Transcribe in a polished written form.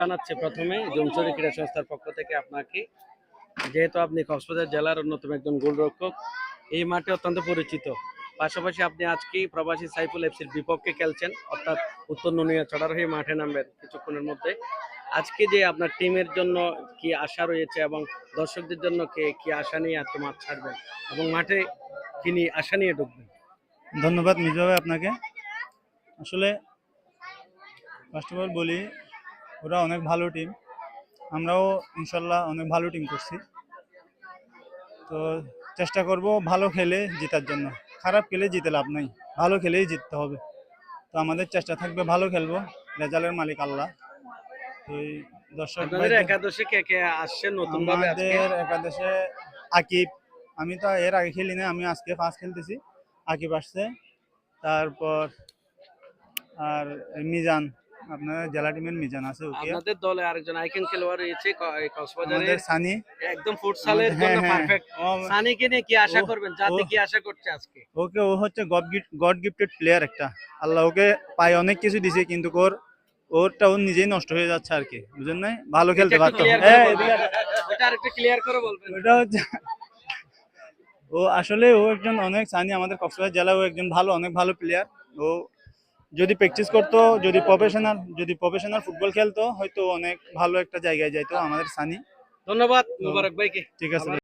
জানাচ্ছি প্রথমে জমছড়ি ক্রীড়া সংস্থার পক্ষ থেকে আপনাকে, যেহেতু আপনি কক্সবাজার জেলার অন্যতম একজন গোলরক্ষক, এই মাঠে অত্যন্ত পরিচিত। পাশাপাশি আপনি আজকে প্রবাসী সাইফুল এফসির বিপক্ষে খেলছেন, অর্থাৎ উত্তর নুনিয়া চড়ার হয়ে মাঠে নামবেন কিছুক্ষণের মধ্যে। আজকে যে আপনার টিমের জন্য কি আশা রয়েছে এবং দর্শকদের জন্য কি আশা নিয়ে আজকে মাঠ ছাড়বেন এবং মাঠে কি নিয়ে আশা নিয়ে ঢুকবেন? ধন্যবাদ মিজু ভাই আপনাকে। আসলে ফার্স্ট অফ অল বলি, ওরা অনেক ভালো টিম, আমরাও ইনশাল্লাহ অনেক ভালো টিম করছি। তো চেষ্টা করব ভালো খেলে জেতার জন্য। খারাপ খেলে জিতে লাভ নাই, ভালো খেলেই জিততে হবে। তো আমাদের চেষ্টা থাকবে ভালো খেলবো, রেজাল্টের মালিক আল্লাহ। তো এই দর্শক আপনাদের একাদশে কে কে আসছে নতুন ভাবে আজকে? আমাদের একাদশে আকিব, আমি তো এর আগে খেলি না, আমি আজকে ফার্স্ট খেলতেছি। আকিব আসছে, তারপর আর মিজান, আপনার জেলা টিমের মিজান আছে। ওকে আপনাদের দলে আরেকজন আইকন খেলোয়াড় রয়েছে কক্সবাজারে, আমাদের সানি, একদম ফুটসালের জন্য পারফেক্ট। সানিকে নিয়ে কি আশা করবেন, যাতে কি আশা করছে আজকে? ওকে, ও হচ্ছে গড গিফটেড প্লেয়ার একটা। আল্লাহ ওকে পায় অনেক কিছু দিছে, কিন্তু ওরটা ও নিজেই নষ্ট হয়ে যাচ্ছে আর কি, বুঝেন নাই? ভালো খেলতে পারতো। এটা আরেকটু ক্লিয়ার করে বলবেন। ওটা হচ্ছে ও আসলে ও একজন অনেক সানি, আমাদের কক্সবাজার জেলা ও একজন ভালো, অনেক ভালো প্লেয়ার। ও যদি প্র্যাকটিস করতো, যদি প্রফেশনাল ফুটবল খেলতো, হয়তো অনেক ভালো একটা জায়গায় যাইতো আমাদের সানি। ধন্যবাদ মুবারক ভাইকে। ঠিক আছে।